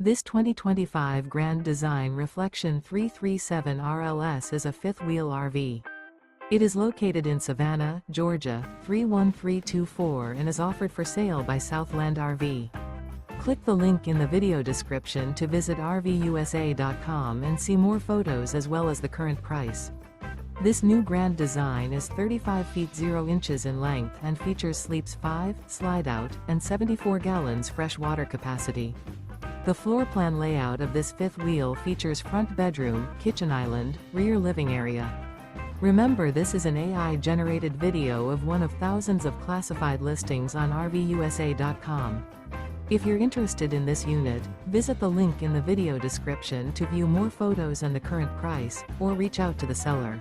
This 2025 Grand Design Reflection 337 RLS is a fifth-wheel RV. It is located in Savannah, Georgia, 31324 and is offered for sale by Southland RV. Click the link in the video description to visit RVUSA.com and see more photos as well as the current price. This new Grand Design is 35 feet 0 inches in length and features sleeps 5, slide-out, and 74 gallons fresh water capacity. The floor plan layout of this fifth wheel features front bedroom, kitchen island, rear living area. Remember, this is an AI-generated video of one of thousands of classified listings on RVUSA.com. If you're interested in this unit, visit the link in the video description to view more photos and the current price, or reach out to the seller.